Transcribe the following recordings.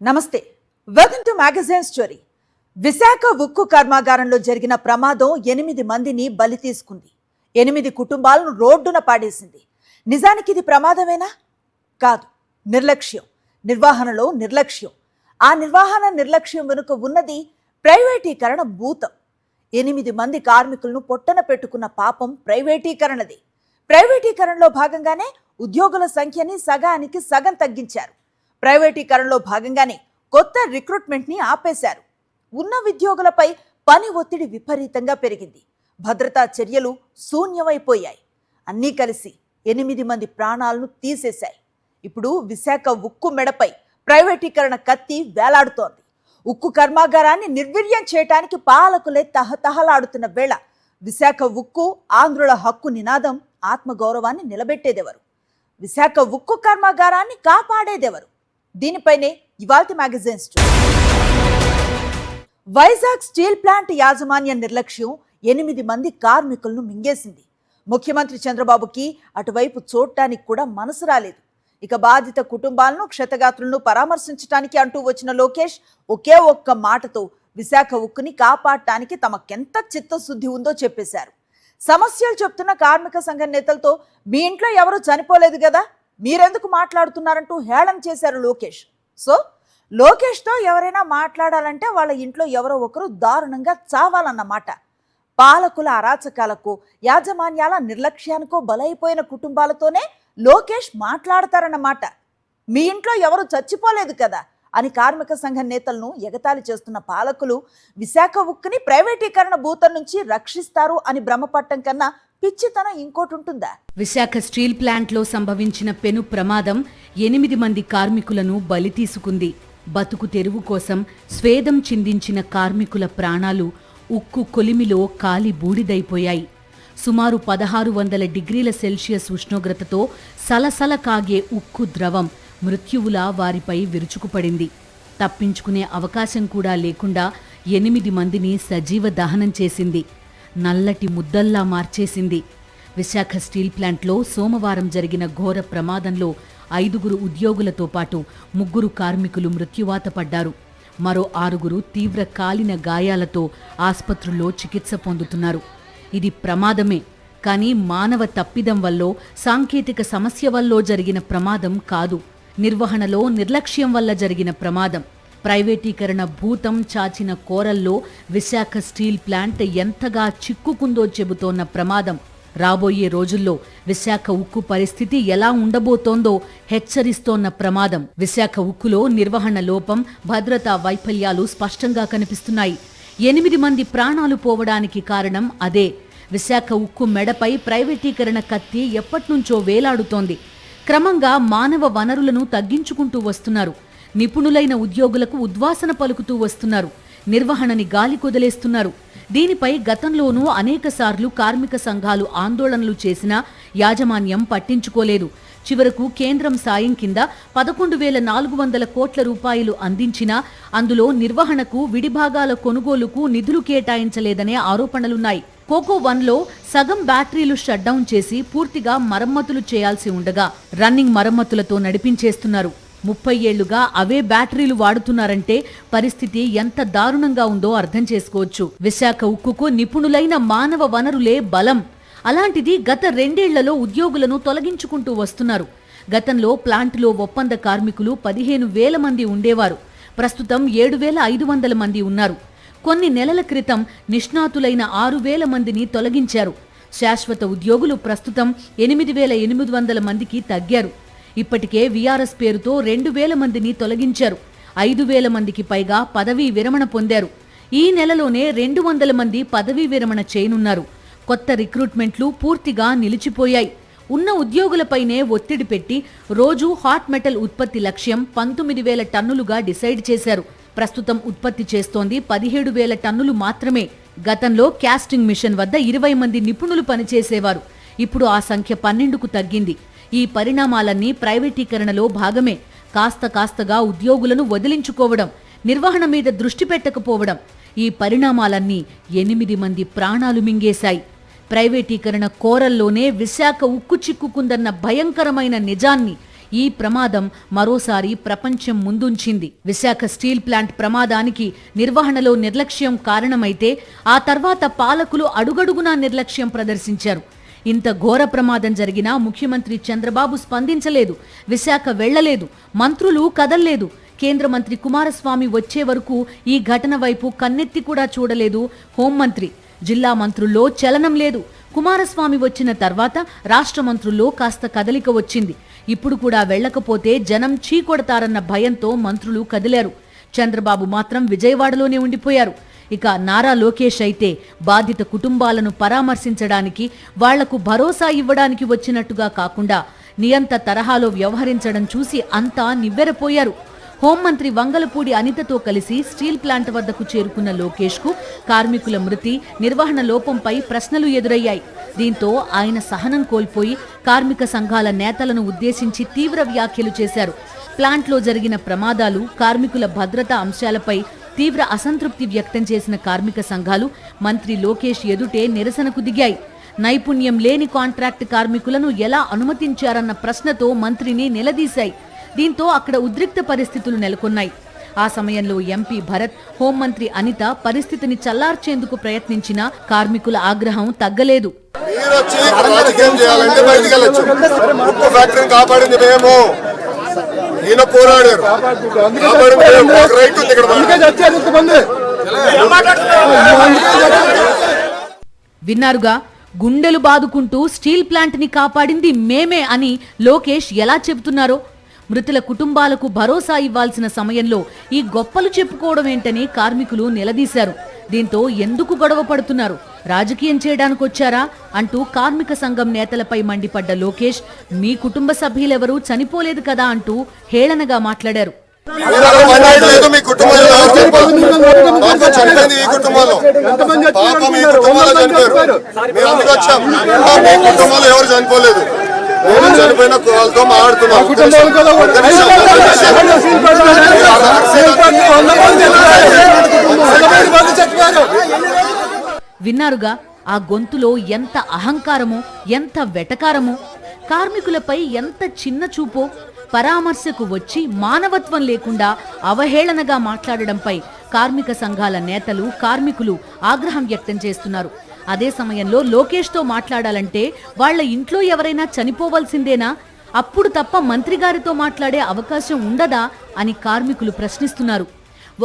నమస్తే, welcome to magazine story. Visakha ఉక్కు కర్మాగారంలో జరిగిన ప్రమాదం 8 మందిని బలి తీసుకుంది. 8 కుటుంబాలను రోడ్డున పాడేసింది. నిజానికి ఇది ప్రమాదమేనా? కాదు, నిర్లక్ష్యం. నిర్వహణలో నిర్లక్ష్యం. ఆ నిర్వహణ నిర్లక్ష్యం వెనుక ఉన్నది ప్రైవేటీకరణ భూతం. 8 మంది కార్మికులను పొట్టన పెట్టుకున్న పాపం ప్రైవేటీకరణది. ప్రైవేటీకరణలో భాగంగానే ఉద్యోగుల సంఖ్యని సగానికి సగం తగ్గించారు. ప్రైవేటీకరణలో భాగంగానే కొత్త రిక్రూట్మెంట్ని ఆపేశారు. ఉన్న ఉద్యోగులపై పని ఒత్తిడి విపరీతంగా పెరిగింది. భద్రతా చర్యలు శూన్యమైపోయాయి. అన్నీ కలిసి 8 మంది ప్రాణాలను తీసేశాయి. ఇప్పుడు విశాఖ ఉక్కు మెడపై ప్రైవేటీకరణ కత్తి వేలాడుతోంది. ఉక్కు కర్మాగారాన్ని నిర్వీర్యం చేయటానికి పాలకులే తహతహలాడుతున్న వేళ విశాఖ ఉక్కు ఆంధ్రుల హక్కు నినాదం ఆత్మగౌరవాన్ని నిలబెట్టేదెవరు? విశాఖ ఉక్కు కర్మాగారాన్ని కాపాడేదెవరు? దీనిపైనే ఇవాల్టి magazine story. Vizag steel plant యాజమాన్య నిర్లక్ష్యం 8 మంది కార్మికులను మింగేసింది. ముఖ్యమంత్రి చంద్రబాబుకి అటువైపు చూడటానికి కూడా మనసు రాలేదు. ఇక బాధిత కుటుంబాలను, క్షతగాత్రులను పరామర్శించడానికి అంటూ వచ్చిన లోకేష్ ఒకే ఒక్క మాటతో విశాఖ ఉక్కుని కాపాడటానికి తమకెంత చిత్తశుద్ధి ఉందో చెప్పేశారు. సమస్యలు చెప్తున్న కార్మిక సంఘ నేతలతో మీ ఇంట్లో ఎవరు చనిపోలేదు కదా, మీరెందుకు మాట్లాడుతున్నారంటూ హేళన చేశారు లోకేష్. సో లోకేష్తో ఎవరైనా మాట్లాడాలంటే వాళ్ళ ఇంట్లో ఎవరో ఒకరు దారుణంగా చావాలన్నమాట. పాలకుల అరాచకాలకు, యాజమాన్యాల నిర్లక్ష్యానికో బలైపోయిన కుటుంబాలతోనే లోకేష్ మాట్లాడతారన్నమాట. మీ ఇంట్లో ఎవరు చచ్చిపోలేదు కదా అని కార్మిక సంఘ నేతలను ఎగతాళి చేస్తున్న పాలకులు విశాఖ ఉక్కుని ప్రైవేటీకరణ భూతం నుంచి రక్షిస్తారు అని భ్రమపట్టం కన్నా పిచ్చితనం ఇంకోటి ఉంటుందా? విశాఖ స్టీల్ ప్లాంట్లో సంభవించిన పెను ప్రమాదం 8 మంది కార్మికులను బలి తీసుకుంది. బతుకు తెరువు కోసం స్వేదం చిందించిన కార్మికుల ప్రాణాలు ఉక్కు కొలిమిలో కాలి బూడిదైపోయాయి. సుమారు 1600 డిగ్రీల సెల్సియస్ ఉష్ణోగ్రతతో సలసల కాగే ఉక్కు ద్రవం మృత్యువులా వారిపై విరుచుకుపడింది. తప్పించుకునే అవకాశం కూడా లేకుండా 8 మందిని సజీవ దహనం చేసింది. నల్లటి ముద్దల్లా మార్చేసింది. విశాఖ స్టీల్ ప్లాంట్లో సోమవారం జరిగిన ఘోర ప్రమాదంలో 5 ఉద్యోగులతో పాటు 3 కార్మికులు మృత్యువాత పడ్డారు. మరో 6 తీవ్ర కాలిన గాయాలతో ఆస్పత్రుల్లో చికిత్స పొందుతున్నారు. ఇది ప్రమాదమే, కానీ మానవ తప్పిదం వల్లో, సాంకేతిక సమస్య వల్లో జరిగిన ప్రమాదం కాదు. నిర్వహణలో నిర్లక్ష్యం వల్ల జరిగిన ప్రమాదం. ప్రైవేటీకరణ భూతం చాచిన కోరల్లో విశాఖ స్టీల్ ప్లాంట్ ఎంతగా చిక్కుకుందో చెబుతోన్న ప్రమాదం. రాబోయే రోజుల్లో విశాఖ ఉక్కు పరిస్థితి ఎలా ఉండబోతోందో హెచ్చరిస్తోన్న ప్రమాదం. విశాఖ ఉక్కులో నిర్వహణ లోపం, భద్రతా వైఫల్యాలు స్పష్టంగా కనిపిస్తున్నాయి. 8 మంది ప్రాణాలు పోవడానికి కారణం అదే. విశాఖ ఉక్కు మెడపై ప్రైవేటీకరణ కత్తి ఎప్పట్నుంచో వేలాడుతోంది. క్రమంగా మానవ వనరులను తగ్గించుకుంటూ వస్తున్నారు. నిపుణులైన ఉద్యోగులకు ఉద్వాసన పలుకుతూ వస్తున్నారు. నిర్వహణని గాలి కొదిలేస్తున్నారు. దీనిపై గతంలోనూ అనేకసార్లు కార్మిక సంఘాలు ఆందోళనలు చేసినా యాజమాన్యం పట్టించుకోలేదు. చివరకు కేంద్రం సాయం కింద 11,400 కోట్ల రూపాయలు అందించినా అందులో నిర్వహణకు, విడిభాగాల కొనుగోలుకు నిధులు కేటాయించలేదనే ఆరోపణలున్నాయి. కోకో 1లో సగం బ్యాటరీలు షట్డౌన్ చేసి పూర్తిగా మరమ్మతులు చేయాల్సి ఉండగా రన్నింగ్ మరమ్మతులతో నడిపించేస్తున్నారు. 30 ఏళ్లుగా అవే బ్యాటరీలు వాడుతున్నారంటే పరిస్థితి ఎంత దారుణంగా ఉందో అర్థం చేసుకోవచ్చు. విశాఖ ఉక్కుకు నిపుణులైన మానవ వనరులే బలం. అలాంటిది గత 2 ఏళ్లలో ఉద్యోగులను తొలగించుకుంటూ వస్తున్నారు. గతంలో ప్లాంటులో ఒప్పంద కార్మికులు 15,000 మంది ఉండేవారు. ప్రస్తుతం 7,500 మంది ఉన్నారు. కొన్ని నెలల క్రితం నిష్ణాతులైన 6,000 మందిని తొలగించారు. శాశ్వత ఉద్యోగులు ప్రస్తుతం 8,800 మందికి తగ్గారు. ఇప్పటికే వీఆర్ఎస్ పేరుతో 2,000 మందిని తొలగించారు. 5,000 మందికి పైగా పదవీ విరమణ పొందారు. ఈ నెలలోనే 200 మంది పదవీ విరమణ చేయనున్నారు. కొత్త రిక్రూట్మెంట్లు పూర్తిగా నిలిచిపోయాయి. ఉన్న ఉద్యోగులపైనే ఒత్తిడి పెట్టి రోజు హాట్ మెటల్ ఉత్పత్తి లక్ష్యం 19,000 టన్నులుగా డిసైడ్ చేశారు. ప్రస్తుతం ఉత్పత్తి చేస్తోంది 17,000 టన్నులు మాత్రమే. గతంలో క్యాస్టింగ్ మిషన్ వద్ద 20 మంది నిపుణులు పనిచేసేవారు. ఇప్పుడు ఆ సంఖ్య 12కు తగ్గింది. ఈ పరిణామాలన్నీ ప్రైవేటీకరణలో భాగమే. కాస్తగా ఉద్యోగులను వదిలించుకోవడం, నిర్వహణ మీద దృష్టి పెట్టకపోవడం, ఈ పరిణామాలన్నీ 8 మంది ప్రాణాలు మింగేశాయి. ప్రైవేటీకరణ కోరల్లోనే విశాఖ ఉక్కు చిక్కుకుందన్న భయంకరమైన నిజాన్ని ఈ ప్రమాదం మరోసారి ప్రపంచం ముందుంచింది. విశాఖ స్టీల్ ప్లాంట్ ప్రమాదానికి నిర్వహణలో నిర్లక్ష్యం కారణమైతే ఆ తర్వాత పాలకులు అడుగడుగునా నిర్లక్ష్యం ప్రదర్శించారు. ఇంత ఘోర ప్రమాదం జరిగినా ముఖ్యమంత్రి చంద్రబాబు స్పందించలేదు, విశాఖ వెళ్లలేదు, మంత్రులు కదల్లేదు. కేంద్ర మంత్రి కుమారస్వామి వచ్చే వరకు ఈ ఘటన వైపు కన్నెత్తి కూడా చూడలేదు హోంమంత్రి. జిల్లా మంత్రుల్లో చలనం లేదు. కుమారస్వామి వచ్చిన తర్వాత రాష్ట్ర మంత్రుల్లో కాస్త కదలిక వచ్చింది. ఇప్పుడు కూడా వెళ్లకపోతే జనం చీకొడతారన్న భయంతో మంత్రులు కదిలారు. చంద్రబాబు మాత్రం విజయవాడలోనే ఉండిపోయారు. ఇక నారా లోకేష్ అయితే బాధిత కుటుంబాలను పరామర్శించడానికి, వాళ్లకు భరోసా ఇవ్వడానికి వచ్చినట్టుగా కాకుండా నియంత తరహాలో వ్యవహరించడం చూసి అంతా నివ్వెరపోయారు. హోంమంత్రి వంగలపూడి అనితతో కలిసి స్టీల్ ప్లాంట్ వద్దకు చేరుకున్న లోకేష్ కు కార్మికుల మృతి, నిర్వహణ లోపంపై ప్రశ్నలు ఎదురయ్యాయి. దీంతో ఆయన సహనం కోల్పోయి కార్మిక సంఘాల నేతలను ఉద్దేశించి తీవ్ర వ్యాఖ్యలు చేశారు. ప్లాంట్లో జరిగిన ప్రమాదాలు, కార్మికుల భద్రతా అంశాలపై తీవ్ర అసంతృప్తి వ్యక్తం చేసిన కార్మిక సంఘాలు మంత్రి లోకేష్ ఎదుటే నిరసనకు దిగాయి. నైపుణ్యం లేని కాంట్రాక్ట్ కార్మికులను ఎలా అనుమతించారన్న ప్రశ్నతో మంత్రిని నిలదీశాయి. దీంతో అక్కడ ఉద్రిక్త పరిస్థితులు నెలకొన్నాయి. ఆ సమయంలో ఎంపీ భరత్, హోంమంత్రి అనిత పరిస్థితిని చల్లార్చేందుకు ప్రయత్నించినా కార్మికుల ఆగ్రహం తగ్గలేదు. విన్నారుగా, గుండెలు బాదుకుంటూ స్టీల్ ప్లాంట్ ని కాపాడింది మేమే అని లోకేష్ ఎలా చెబుతున్నారో. మృతుల కుటుంబాలకు భరోసా ఇవ్వాల్సిన సమయంలో ఈ గొప్పలు చెప్పుకోవడం ఏంటని కార్మికులు నిలదీశారు. దీంతో ఎందుకు గొడవ పడుతున్నారు, రాజకీయం చేయడానికి వచ్చారా అంటూ కార్మిక సంఘం నేతలపై మండిపడ్డ లోకేష్, మీ కుటుంబ సభ్యులెవరూ చనిపోలేదు కదా అంటూ హేళనగా మాట్లాడారు. చనిపోయిన వాళ్ళతో మాట్లాడుతున్నాం. విన్నారుగా, ఆ గొంతులో ఎంత అహంకారమో, ఎంత వెటకారమో, కార్మికులపై ఎంత చిన్న చూపో. పరామర్శకు వచ్చి మానవత్వం లేకుండా అవహేళనగా మాట్లాడడంపై కార్మిక సంఘాల నేతలు, కార్మికులు ఆగ్రహం వ్యక్తం చేస్తున్నారు. అదే సమయంలో లోకేష్తో మాట్లాడాలంటే వాళ్ల ఇంట్లో ఎవరైనా చనిపోవలసిందేనా? అప్పుడు తప్ప మంత్రి గారితో మాట్లాడే అవకాశం ఉండదా అని కార్మికులు ప్రశ్నిస్తున్నారు.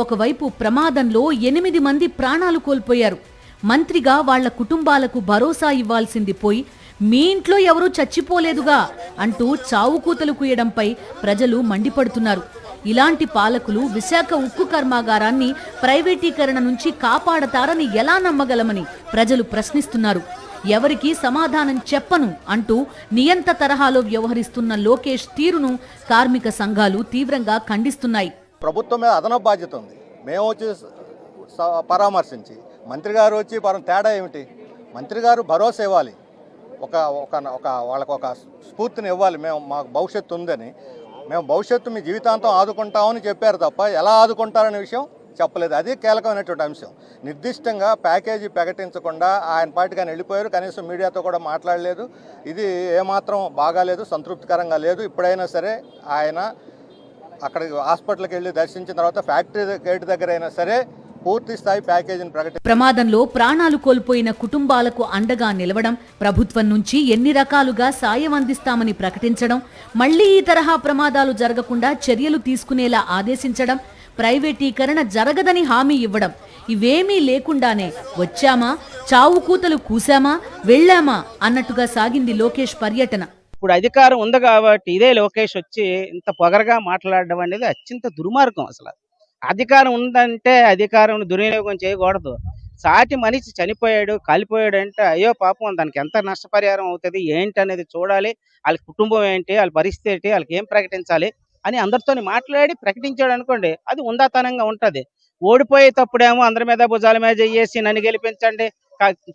ఒకవైపు ప్రమాదంలో 8 మంది ప్రాణాలు కోల్పోయారు. మంత్రిగా వాళ్ల కుటుంబాలకు భరోసా ఇవ్వాల్సింది పోయి, మీ ఇంట్లో ఎవరూ చచ్చిపోలేదుగా అంటూ చావుకూతలు కూయడంపై ప్రజలు మండిపడుతున్నారు. ఇలాంటి పాలకులు విశాఖ ఉక్కు కర్మాగారాన్ని ప్రైవేటీకరణ నుంచి కాపాడతారని ఎలా నమ్మగలమని ప్రజలు ప్రశ్నిస్తున్నారు. ఎవరికీ సమాధానం చెప్పను అంటూ నియంత తరహాలో వ్యవహరిస్తున్న లోకేష్ తీరును కార్మిక సంఘాలు తీవ్రంగా ఖండిస్తున్నాయి. ప్రభుత్వం మీద అదనపు బాధ్యత ఉంది. మేము వచ్చి పరామర్శించి, మంత్రి గారు వచ్చి తేడా ఏమిటి? మంత్రి గారు భరోసా ఇవ్వాలి, వాళ్ళకు ఒక స్ఫూర్తిని ఇవ్వాలి. మాకు భవిష్యత్తు ఉందని, మేము భవిష్యత్తు మీ జీవితాంతం ఆదుకుంటామని చెప్పారు తప్ప ఎలా ఆదుకుంటారనే విషయం చెప్పలేదు. అది కీలకమైనటువంటి అంశం. నిర్దిష్టంగా ప్యాకేజీ ప్రకటించకుండా ఆయన పార్టీకి ఆయన వెళ్ళిపోయారు. కనీసం మీడియాతో కూడా మాట్లాడలేదు. ఇది ఏమాత్రం బాగాలేదు, సంతృప్తికరంగా లేదు. ఇప్పుడైనా సరే ఆయన అక్కడికి హాస్పిటల్కి వెళ్ళి దర్శించిన తర్వాత ఫ్యాక్టరీ గేట్ దగ్గర అయినా సరే పూర్తి స్థాయి ప్యాకేజీని ప్రకటించారు. ప్రమాదంలో ప్రాణాలు కోల్పోయిన కుటుంబాలకు అండగా నిలవడం, ప్రభుత్వం నుంచి ఎన్ని రకాలుగా సాయం అందిస్తామని ప్రకటించడం, మళ్లీ ఈ తరహా ప్రమాదాలు జరగకుండా చర్యలు తీసుకునేలా ఆదేశించడం, ప్రైవేటీకరణ జరగదని హామీ ఇవ్వడం, ఇవేమీ లేకుండానే వచ్చామా, చావు కూతలు కూశామా, వెళ్లామా అన్నట్టుగా సాగింది లోకేష్ పర్యటన. ఇప్పుడు అధికారం ఉంది కాబట్టి ఇదే లోకేష్ వచ్చి ఇంత పొగరగా మాట్లాడడం అనేది అత్యంత దుర్మార్గం. అసలు అధికారం ఉందంటే అధికారం దుర్వినియోగం చేయకూడదు. సాటి మనిషి చనిపోయాడు, కాలిపోయాడు అంటే అయ్యో పాపం, దానికి ఎంత నష్టపరిహారం అవుతుంది ఏంటి అనేది చూడాలి. వాళ్ళ కుటుంబం ఏంటి, వాళ్ళ పరిస్థితి ఏంటి, వాళ్ళకి ఏం ప్రకటించాలి అని అందరితో మాట్లాడి ప్రకటించాడు అనుకోండి, అది ఉందాతనంగా ఉంటుంది. ఓడిపోయేటప్పుడేమో అందరి మీద భుజాల మీద చేసి నన్ను గెలిపించండి,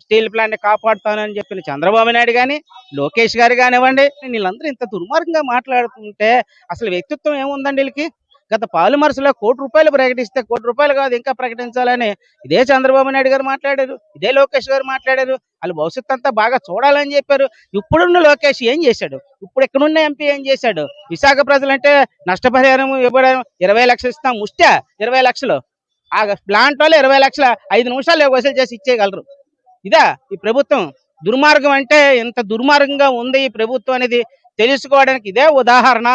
స్టీల్ ప్లాంట్ కాపాడుతానని చెప్పిన చంద్రబాబు నాయుడు కానీ, లోకేష్ గారు కానివ్వండి, వీళ్ళందరూ ఇంత దుర్మార్గంగా మాట్లాడుతుంటే అసలు వ్యక్తిత్వం ఏముందండి వీళ్ళకి? గత పాలిమర్స్లో ₹1 ప్రకటిస్తే ₹1 కాదు ఇంకా ప్రకటించాలని ఇదే చంద్రబాబు నాయుడు గారు మాట్లాడారు, ఇదే లోకేష్ గారు మాట్లాడారు. వాళ్ళు భవిష్యత్తు అంతా బాగా చూడాలని చెప్పారు. ఇప్పుడున్న లోకేష్ ఏం చేశాడు? ఇప్పుడు ఇక్కడున్న ఎంపీ ఏం చేశాడు? విశాఖ ప్రజలంటే నష్టపరిహారం ఇవ్వడం 20 లక్షలు ఇస్తాం, ముష్టి 20 లక్షలు. ఆ ప్లాంట్ వాళ్ళు 20 లక్షల 5 నిమిషాలు వసూలు చేసి ఇచ్చేయగలరు. ఇదా ఈ ప్రభుత్వం? దుర్మార్గం అంటే ఎంత దుర్మార్గంగా ఉంది ఈ ప్రభుత్వం అనేది తెలుసుకోవడానికి ఇదే ఉదాహరణ.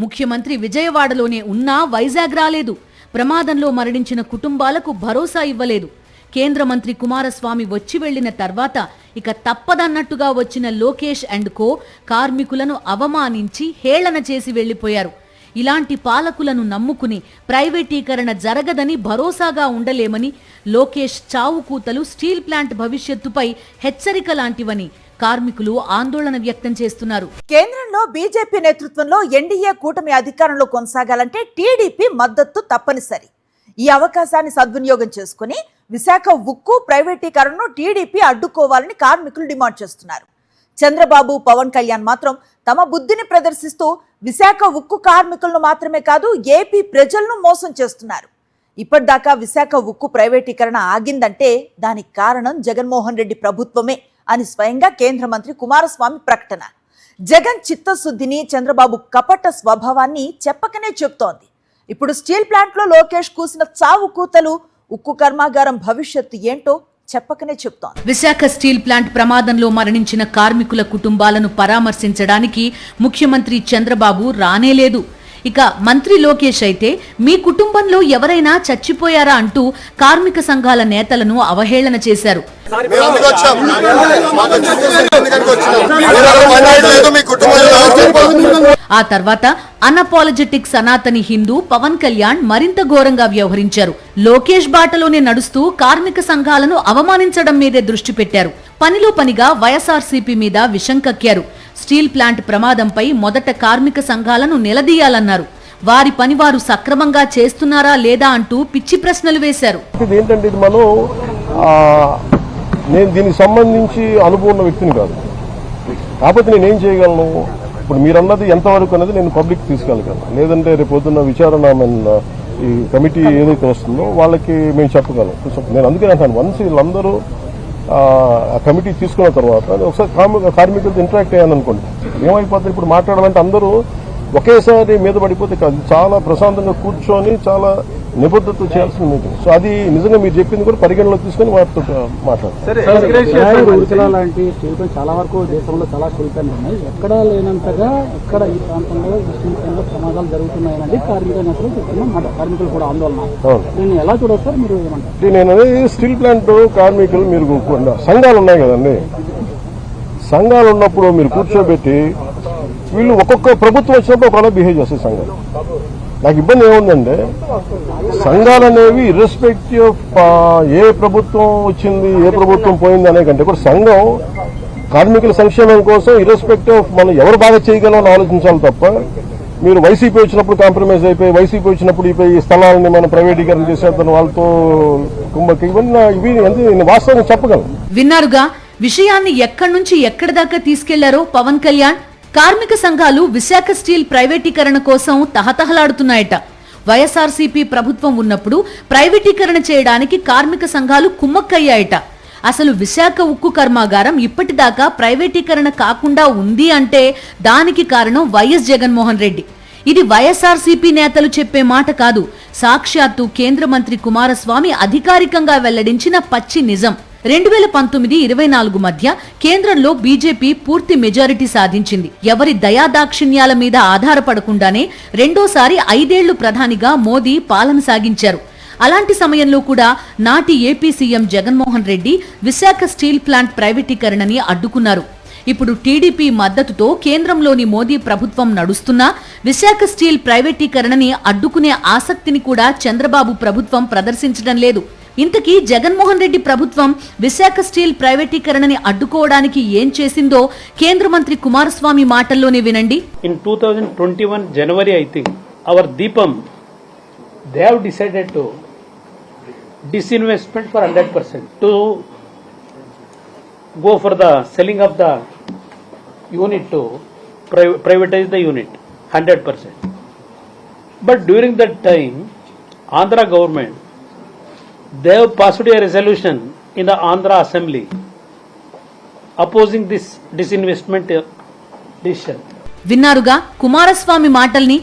ముఖ్యమంత్రి విజయవాడలోనే ఉన్నా వైజాగ్ రాలేదు. ప్రమాదంలో మరణించిన కుటుంబాలకు భరోసా ఇవ్వలేదు. కేంద్ర మంత్రి కుమారస్వామి వచ్చి వెళ్లిన తర్వాత ఇక తప్పదన్నట్టుగా వచ్చిన లోకేష్ అండ్ కో కార్మికులను అవమానించి హేళన చేసి వెళ్లిపోయారు. ఇలాంటి పాలకులను నమ్ముకుని ప్రైవేటీకరణ జరగదని భరోసాగా ఉండలేమని, లోకేష్ చావుకూతలు స్టీల్ ప్లాంట్ భవిష్యత్తుపై హెచ్చరిక లాంటివని కార్మికులు ఆందోళన వ్యక్తం చేస్తున్నారు. కేంద్రంలో బీజేపీ నేతృత్వంలో ఎన్డీఏ కూటమి అధికారంలో కొనసాగాలంటే టీడీపీ మద్దతు తప్పనిసరి. ఈ అవకాశాన్ని సద్వినియోగం చేసుకుని విశాఖ ఉక్కు ప్రైవేటీకరణను టీడీపీ అడ్డుకోవాలని కార్మికులు డిమాండ్ చేస్తున్నారు. చంద్రబాబు, పవన్ కళ్యాణ్ మాత్రం తమ బుద్ధిని ప్రదర్శిస్తూ విశాఖ ఉక్కు కార్మికులను మాత్రమే కాదు ఏపీ ప్రజలను మోసం చేస్తున్నారు. ఇప్పటిదాకా విశాఖ ఉక్కు ప్రైవేటీకరణ ఆగిందంటే దానికి కారణం జగన్మోహన్ రెడ్డి ప్రభుత్వమే అని స్వయంగా కేంద్ర మంత్రి కుమారస్వామి ప్రకటన. జగన్ చిత్తశుద్ధిని, చంద్రబాబు కపట స్వభావాన్ని చెప్పకనే చెప్తోంది. ఇప్పుడు స్టీల్ ప్లాంట్లో లోకేష్ కూసిన చావు కూతలు, ఉక్కు కర్మాగారం భవిష్యత్తు ఏంటో చెప్పకనే చెప్తోంది. విశాఖ స్టీల్ ప్లాంట్ ప్రమాదంలో మరణించిన కార్మికుల కుటుంబాలను పరామర్శించడానికి ముఖ్యమంత్రి చంద్రబాబు రానేలేదు. ఇక మంత్రి లోకేష్ అయితే మీ కుటుంబంలో ఎవరైనా చచ్చిపోయారా అంటూ కార్మిక సంఘాల నేతలను అవహేళన చేశారు. ఆ తర్వాత అన్అపాలజెటిక్ సనాతని హిందూ పవన్ కళ్యాణ్ మరింత ఘోరంగా వ్యవహరించారు. లోకేష్ బాటలోనే నడుస్తూ కార్మిక సంఘాలను అవమానించడం మీదే దృష్టి పెట్టారు. పనిలో పనిగా వైఎస్ఆర్సీపీ మీద విషం కక్కారు. స్టీల్ ప్లాంట్ ప్రమాదంపై మొదట కార్మిక సంఘాలను నిలదీయాలన్నారు. వారి పని వారు సక్రమంగా చేస్తున్నారా లేదా అంటూ పిచ్చి ప్రశ్నలు వేశారు. ఏంటంటే ఇది మనం నేను దీనికి సంబంధించి అనుభవం ఉన్న వ్యక్తిని కాదు, కాకపోతే నేనేం చేయగలను, ఇప్పుడు మీరు అన్నది ఎంతవరకు అనేది నేను పబ్లిక్ తీసుకెళ్ళగలను. లేదంటే రేపు పొద్దున్న విచారణ ఈ కమిటీ ఏదైతే వస్తుందో వాళ్ళకి మేము చెప్పగలం. నేను అందుకే అంటాను, వన్స్ వీళ్ళందరూ ఆ కమిటీ తీసుకున్న తర్వాత ఒకసారి కార్మికులతో ఇంటరాక్ట్ అయ్యాను అనుకోండి, ఏమైపోతుంది, ఇప్పుడు మాట్లాడాలంటే అందరూ ఒకేసారి మీద పడిపోతే కాదు, చాలా ప్రశాంతంగా కూర్చొని చాలా నిబద్ధత చేయాల్సిన మీటింగ్. సో అది నిజంగా మీరు చెప్పింది కూడా పరిగణలో తీసుకొని వాటితో మాట్లాడారు. లాంటి స్టీల్ చాలా వరకు దేశంలో చాలా స్టీల్ ప్లాంట్లు ఉన్నాయి, ఎక్కడా లేనంతగా ఇక్కడ ఈ ప్రాంతంలో స్టీల్ ప్లాంట్లో ప్రమాదాలు జరుగుతున్నాయని కార్మిక నేతలు చెప్తున్నారు. కార్మికులు కూడా ఆందోళన. దీన్ని ఎలా చూడవచ్చు సార్ మీరు ఏమంటారు? నేను స్టీల్ ప్లాంట్ కార్మికులు మీరు సంఘాలు ఉన్నాయి కదండి, సంఘాలు ఉన్నప్పుడు మీరు కూర్చోబెట్టి వీళ్ళు ఒక్కొక్క ప్రభుత్వం వచ్చినప్పుడు ఒకలా బిహేవ్ చేస్తాయి సంఘాలు. నాకు ఇబ్బంది ఏముందంటే సంఘాలు అనేవి ఇర్రెస్పెక్టివ్ ఆఫ్ ఏ ప్రభుత్వం వచ్చింది ఏ ప్రభుత్వం పోయింది అనే కంటే కూడా సంఘం కార్మికుల సంక్షేమం కోసం ఇర్రెస్పెక్టివ్ ఆఫ్ మనం ఎవరు బాగా చేయగలం అని ఆలోచించాలి తప్ప మీరు వైసీపీ వచ్చినప్పుడు కాంప్రమైజ్ అయిపోయి వైసీపీ వచ్చినప్పుడు ఈ స్థలాలని మనం ప్రైవేటీకరణ చేసేద్దాం వాళ్ళతో కుంభకి ఇవన్నీ వాస్తవంగా చెప్పగలం. విన్నారుగా విషయాన్ని ఎక్కడి నుంచి ఎక్కడి దాకా తీసుకెళ్లారో పవన్ కళ్యాణ్. కార్మిక సంఘాలు విశాఖ స్టీల్ ప్రైవేటీకరణ కోసం తహతహలాడుతున్నాయట. వైఎస్ఆర్సీపీ ప్రభుత్వం ఉన్నప్పుడు ప్రైవేటీకరణ చేయడానికి కార్మిక సంఘాలు కుమ్మక్కయ్యాయట. అసలు విశాఖ ఉక్కు కర్మాగారం ఇప్పటిదాకా ప్రైవేటీకరణ కాకుండా ఉంది అంటే దానికి కారణం వైఎస్ జగన్మోహన్ రెడ్డి. ఇది వైఎస్ఆర్సీపీ నేతలు చెప్పే మాట కాదు, సాక్షాత్తు కేంద్ర మంత్రి కుమారస్వామి అధికారికంగా వెల్లడించిన పచ్చి నిజం. 2019-24 మధ్య కేంద్రంలో బీజేపీ పూర్తి మెజారిటీ సాధించింది. ఎవరి దయాదాక్షిణ్యాల మీద ఆధారపడకుండానే రెండోసారి 5 ఏళ్లు ప్రధానిగా మోదీ పాలన సాగించారు. అలాంటి సమయంలో కూడా నాటి AP CM Jaganmohan Reddy Visakha steel plant ప్రైవేటీకరణని అడ్డుకున్నారు. ఇప్పుడు టీడీపీ మద్దతుతో కేంద్రంలోని మోదీ ప్రభుత్వం నడుస్తున్నా విశాఖ స్టీల్ ప్రైవేటీకరణని అడ్డుకునే ఆసక్తిని కూడా చంద్రబాబు ప్రభుత్వం ప్రదర్శించడం లేదు. ఇంతకీ జగన్మోహన్ రెడ్డి ప్రభుత్వం విశాఖ స్టీల్ ప్రైవేటీకరణని అడ్డుకోవడానికి ఏం చేసిందో కేంద్ర మంత్రి కుమారస్వామి మాటల్లోనే వినండి. In 2021 January, I think our Deepam, they have decided to disinvestment for 100% to go for the selling of the unit to privatize the unit 100%. But during that time, Andhra government, they have passed a resolution in the Andhra Assembly opposing this disinvestment decision. విన్నారుగా కుమారస్వామి మాటల్ని.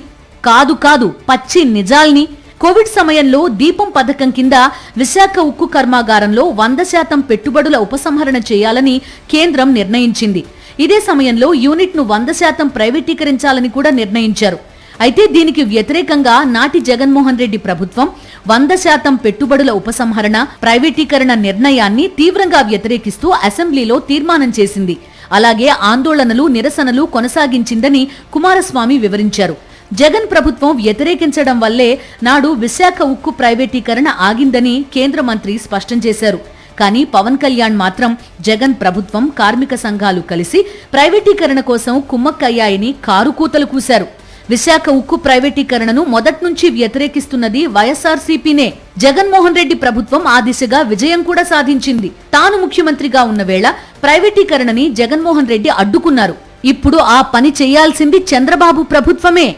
కాదు కాదు పచ్చి నిజాల్ని. Covid సమయంలో దీపం పథకం కింద విశాఖ ఉక్కు కర్మాగారంలో 100% పెట్టుబడుల ఉపసంహరణ చేయాలని కేంద్రం నిర్ణయించింది. ఇదే సమయంలో యూనిట్ను 100% ప్రైవేటీకరించాలని కూడా నిర్ణయించారు. అయితే దీనికి వ్యతిరేకంగా నాటి జగన్మోహన్ రెడ్డి ప్రభుత్వం 100% పెట్టుబడుల ఉపసంహరణ, ప్రైవేటీకరణ నిర్ణయాన్ని తీవ్రంగా వ్యతిరేకిస్తూ అసెంబ్లీలో తీర్మానం చేసింది. అలాగే ఆందోళనలు, నిరసనలు కొనసాగించిందని కుమారస్వామి వివరించారు. జగన్ ప్రభుత్వం వ్యతిరేకించడం వల్లే నాడు విశాఖ ఉక్కు ప్రైవేటీకరణ ఆగిందని కేంద్ర మంత్రి స్పష్టం చేశారు. కానీ పవన్ కళ్యాణ్ మాత్రం జగన్ ప్రభుత్వం, కార్మిక సంఘాలు కలిసి ప్రైవేటీకరణ కోసం కుమ్మక్కయ్యాయని కారుకూతలు కూశారు. విశాఖ ఉక్కు ప్రైవేటీకరణను మొదట్నుంచి వ్యతిరేకిస్తున్నది వైఎస్ఆర్సీపీనే. జగన్మోహన్ రెడ్డి ప్రభుత్వం ఆ దిశగా విజయం కూడా సాధించింది. తాను ముఖ్యమంత్రిగా ఉన్న వేళ ప్రైవేటీకరణని జగన్మోహన్ రెడ్డి అడ్డుకున్నారు. ఇప్పుడు ఆ పని చేయాల్సింది చంద్రబాబు ప్రభుత్వమే.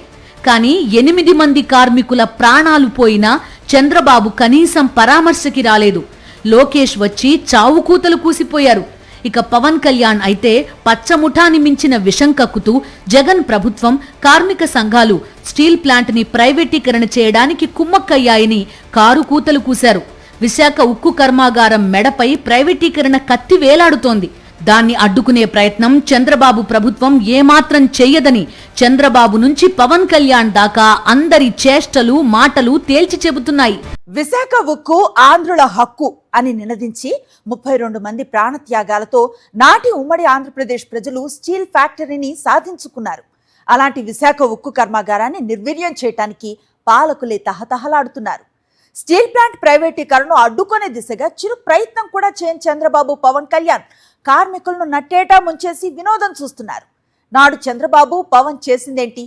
కానీ 8 మంది కార్మికుల ప్రాణాలు పోయినా చంద్రబాబు కనీసం పరామర్శకి రాలేదు. లోకేష్ వచ్చి చావుకూతలు కూసిపోయారు. ఇక పవన్ కళ్యాణ్ అయితే పచ్చముఠాని మించిన విషం కక్కుతూ జగన్ ప్రభుత్వం, కార్మిక సంఘాలు స్టీల్ ప్లాంట్ ని ప్రైవేటీకరణ చేయడానికి కుమ్మక్కయ్యాయని కారుకూతలు కూశారు. విశాఖ ఉక్కు కర్మాగారం మెడపై ప్రైవేటీకరణ కత్తి వేలాడుతోంది. దాన్ని అడ్డుకునే ప్రయత్నం చంద్రబాబు ప్రభుత్వం ఏమాత్రం చెయ్యదని చంద్రబాబు నుంచి పవన్ కళ్యాణ్ దాకా అందరి చేష్టలు, మాటలు తేల్చి చెబుతున్నాయి. విశాఖ ఉక్కు ఆంధ్రుల హక్కు అని నినదించి 32 మంది ప్రాణత్యాగాలతో నాటి ఉమ్మడి ఆంధ్రప్రదేశ్ ప్రజలు స్టీల్ ఫ్యాక్టరీని సాధించుకున్నారు. అలాంటి విశాఖ ఉక్కు కర్మాగారాన్ని నిర్వీర్యం చేయటానికి పాలకులే తహతహలాడుతున్నారు. స్టీల్ ప్లాంట్ ప్రైవేటీకరణను అడ్డుకునే దిశగా చిరు ప్రయత్నం కూడా చేయని చంద్రబాబు, పవన్ కళ్యాణ్ కార్మికులను నట్టేటా ముంచేసి వినోదం చూస్తున్నారు. నాడు చంద్రబాబు, పవన్ చేసిందేంటి?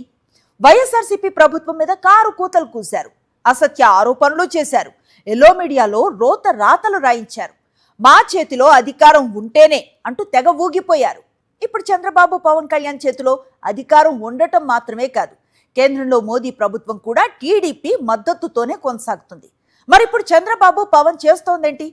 వైఎస్ఆర్సీపీ ప్రభుత్వం మీద కారు కూతలు కూశారు. అసత్య ఆరోపణలు చేశారు. ఎల్లో మీడియాలో రోత రాతలు రాయించారు. మా చేతిలో అధికారం ఉంటేనే అంటూ తెగ ఊగిపోయారు. ఇప్పుడు చంద్రబాబు, పవన్ కళ్యాణ్ చేతిలో అధికారం ఉండటం మాత్రమే కాదు, కేంద్రంలో మోదీ ప్రభుత్వం కూడా టీడీపీ మద్దతుతోనే కొనసాగుతుంది. మరి ఇప్పుడు చంద్రబాబు, పవన్ చేస్తోందేంటి?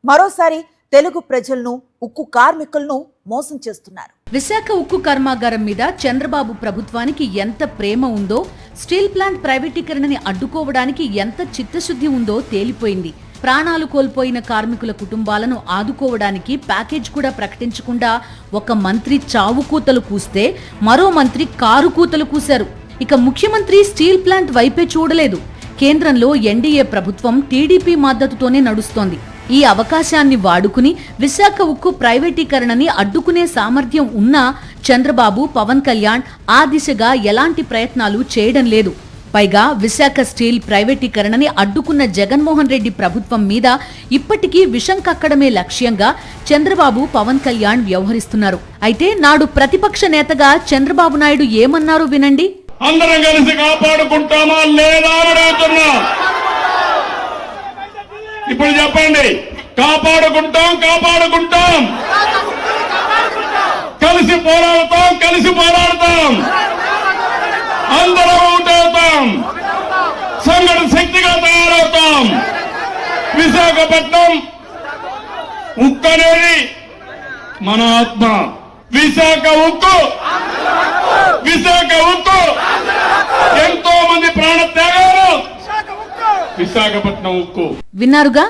మరోసారి తెలుగు ప్రజలను, ఉక్కు కార్మికులను మోసం చేస్తున్నారు. విశాఖ ఉక్కు కర్మాగారం మీద చంద్రబాబు ప్రభుత్వానికి ఎంత ప్రేమ ఉందో, స్టీల్ ప్లాంట్ ప్రైవేటీకరణని అడ్డుకోవడానికి ఎంత చిత్తశుద్ధి ఉందో తేలిపోయింది. ప్రాణాలు కోల్పోయిన కార్మికుల కుటుంబాలను ఆదుకోవడానికి ప్యాకేజ్ కూడా ప్రకటించకుండా ఒక మంత్రి చావుకూతలు కూస్తే మరో మంత్రి కారుకూతలు కూశారు. ఇక ముఖ్యమంత్రి స్టీల్ ప్లాంట్ వైపే చూడలేదు. కేంద్రంలో ఎన్డీఏ ప్రభుత్వం టీడీపీ మద్దతుతోనే నడుస్తోంది. ఈ అవకాశాన్ని వాడుకుని విశాఖ ఉక్కు ప్రైవేటీకరణని అడ్డుకునే సామర్థ్యం ఉన్నా చంద్రబాబు, పవన్ కళ్యాణ్ ఆ దిశగా ఎలాంటి ప్రయత్నాలు చేయడం లేదు. పైగా విశాఖ స్టీల్ ప్రైవేటీకరణని అడ్డుకున్న జగన్మోహన్ రెడ్డి ప్రభుత్వం మీద ఇప్పటికీ విషం కక్కడమే లక్ష్యంగా చంద్రబాబు, పవన్ కళ్యాణ్ వ్యవహరిస్తున్నారు. అయితే నాడు ప్రతిపక్ష నేతగా చంద్రబాబు నాయుడు ఏమన్నారు వినండి. అందరం కలిసి కాపాడుకుంటామా లేదా అని అడుగుతున్నా. ఇప్పుడు చెప్పండి, కాపాడుకుంటాం, కాపాడుకుంటాం, కలిసి పోరాడతాం, కలిసి పోరాడతాం, అందరం ఒకటవుతాం, సంఘటన శక్తిగా తయారవుతాం. విశాఖపట్నం ఉక్కు అనేది మన ఆత్మ. విశాఖ ఉక్కు, విశాఖ ఉక్కు, ఎంతో మంది ప్రాణ త్యాగాలు విశాఖపట్నం ఉక్కు. విన్నారుగా,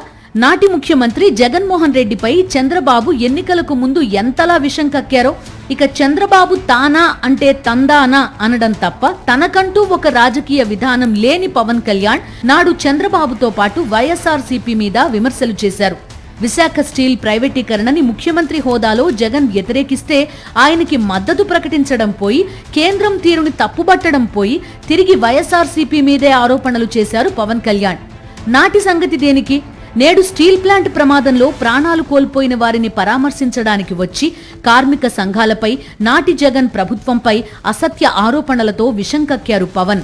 నాటి ముఖ్యమంత్రి జగన్మోహన్ రెడ్డిపై చంద్రబాబు ఎన్నికలకు ముందు ఎంతలా విషం కక్కారో. ఇక చంద్రబాబు తానా అంటే తందానా అనడం తప్ప తనకంటూ ఒక రాజకీయ విధానం లేని పవన్ కళ్యాణ్ నాడు చంద్రబాబుతో పాటు వైఎస్ఆర్సీపీ మీద విమర్శలు చేశారు. విశాఖ స్టీల్ ప్రైవేటీకరణని ముఖ్యమంత్రి హోదాలో జగన్ వ్యతిరేకిస్తే ఆయనకి మద్దతు ప్రకటించడం పోయి, కేంద్రం తీరుని తప్పుబట్టడం పోయి తిరిగి వైఎస్ఆర్సీపీ మీదే ఆరోపణలు చేశారు పవన్ కళ్యాణ్. నాటి సంగతి దేనికి? నేడు స్టీల్ ప్లాంట్ ప్రమాదంలో ప్రాణాలు కోల్పోయిన వారిని పరామర్శించడానికి వచ్చి కార్మిక సంఘాలపై, నాటి జగన్ ప్రభుత్వంపై అసత్య ఆరోపణలతో విషం కక్కారు పవన్.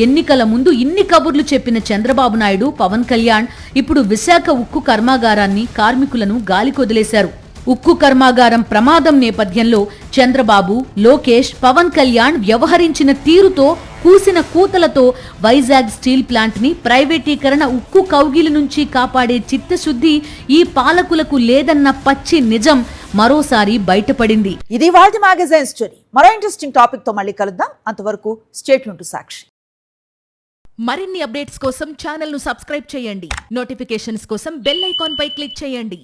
ఎన్నికల ముందు ఇన్ని కబుర్లు చెప్పిన చంద్రబాబు నాయుడు, పవన్ కళ్యాణ్ ఇప్పుడు విశాఖ ఉక్కు కర్మాగారాన్ని, కార్మికులను గాలికొదిలేశారు. ఉక్కు కర్మాగారం ప్రమాదం నేపథ్యంలో చంద్రబాబు, లోకేష్, పవన్ కళ్యాణ్ వ్యవహరించిన తీరుతో కూసిన కూతలతో వైజాగ్ స్టీల్ ప్లాంట్ ని ప్రైవేటీకరణ ఉక్కు కౌగిలి నుంచి కాపాడే చిత్తశుద్ధి ఈ పాలకులకు లేదన్న పచ్చి నిజం మరోసారి బయటపడింది. ఇది వాళ్ళ మ్యాగజైన్ స్టోరీ. మరో ఇంట్రెస్టింగ్ టాపిక్ తో మళ్ళీ కలుద్దాం. అంతవరకు స్టేట్ టు సాక్షి. మరిన్ని అప్డేట్స్ కోసం ఛానల్ ను సబ్స్క్రైబ్ చేయండి. నోటిఫికేషన్స్ కోసం బెల్ ఐకాన్ పై క్లిక్ చేయండి.